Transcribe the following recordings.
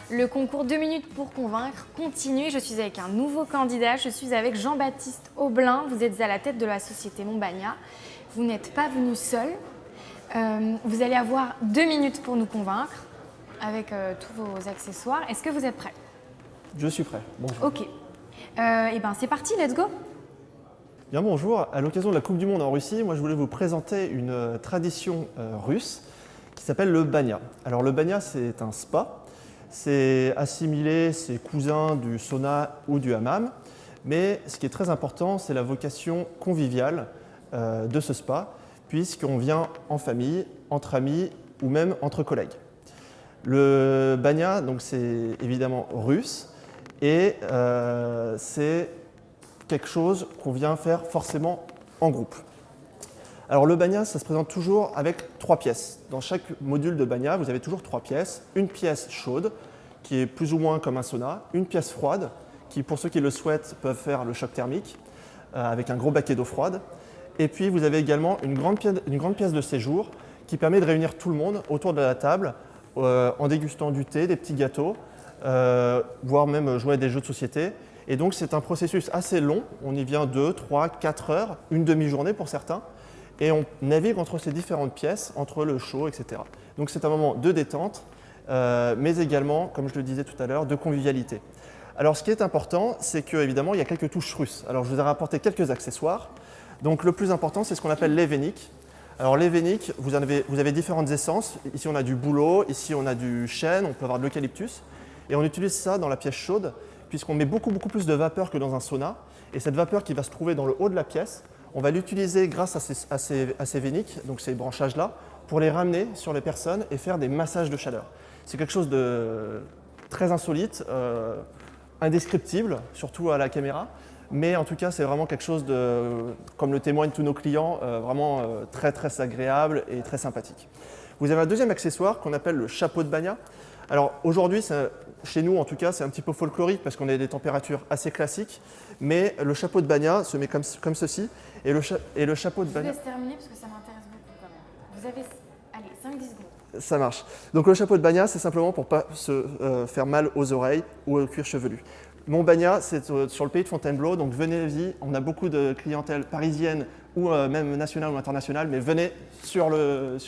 Le concours 2 minutes pour convaincre continue. Je suis avec un nouveau candidat. Je suis avec Jean-Baptiste Aublin. Vous êtes à la tête de la société Montbagna. Vous n'êtes pas venu seul. Vous allez avoir 2 minutes pour nous convaincre avec tous vos accessoires. Est-ce que vous êtes prêt? Je suis prêt. Bonjour. Ok. Et ben c'est parti, let's go. Bien, bonjour. À l'occasion de la Coupe du Monde en Russie, moi je voulais vous présenter une tradition russe qui s'appelle le banya. Alors le banya, c'est un spa. C'est assimilé, c'est cousin du sauna ou du hammam. Mais ce qui est très important, c'est la vocation conviviale de ce spa, puisqu'on vient en famille, entre amis ou même entre collègues. Le banya, donc c'est évidemment russe et c'est quelque chose qu'on vient faire forcément en groupe. Alors le banya, ça se présente toujours avec 3 pièces. Dans chaque module de banya, vous avez toujours 3 pièces. Une pièce chaude, qui est plus ou moins comme un sauna. Une pièce froide, qui pour ceux qui le souhaitent peuvent faire le choc thermique, avec un gros baquet d'eau froide. Et puis vous avez également une grande pièce de séjour qui permet de réunir tout le monde autour de la table en dégustant du thé, des petits gâteaux, voire même jouer à des jeux de société. Et donc c'est un processus assez long, on y vient 2, 3, 4 heures, une demi-journée pour certains, et on navigue entre ces différentes pièces, entre le chaud, etc. Donc c'est un moment de détente, mais également, comme je le disais tout à l'heure, de convivialité. Alors ce qui est important, c'est qu'évidemment il y a quelques touches russes. Alors je vous ai rapporté quelques accessoires. Donc le plus important, c'est ce qu'on appelle l'événique. Alors l'événique, vous avez différentes essences. Ici on a du bouleau, ici on a du chêne, on peut avoir de l'eucalyptus. Et on utilise ça dans la pièce chaude, puisqu'on met beaucoup plus de vapeur que dans un sauna. Et cette vapeur qui va se trouver dans le haut de la pièce, on va l'utiliser grâce à ces véniques, donc ces branchages-là, pour les ramener sur les personnes et faire des massages de chaleur. C'est quelque chose de très insolite, indescriptible, surtout à la caméra. Mais en tout cas, c'est vraiment quelque chose de, comme le témoignent tous nos clients, vraiment très agréable et très sympathique. Vous avez un deuxième accessoire qu'on appelle le chapeau de banya. Alors aujourd'hui, chez nous en tout cas, c'est un petit peu folklorique parce qu'on a des températures assez classiques, mais le chapeau de banya se met comme ceci. Et le chapeau de banya… Je vous laisse terminer parce que ça m'intéresse beaucoup quand même. Vous avez, allez, 5-10 secondes. Ça marche. Donc le chapeau de banya, c'est simplement pour ne pas se faire mal aux oreilles ou au cuir chevelu. Mon banya, c'est sur le pays de Fontainebleau, donc venez-y. On a beaucoup de clientèle parisienne ou même nationale ou internationale, mais venez sur le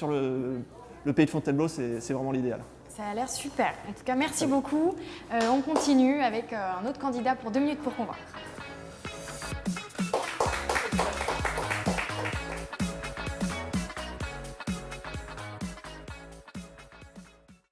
pays de Fontainebleau, c'est vraiment l'idéal. Ça a l'air super. En tout cas, merci beaucoup. On continue avec un autre candidat pour 2 minutes pour convaincre.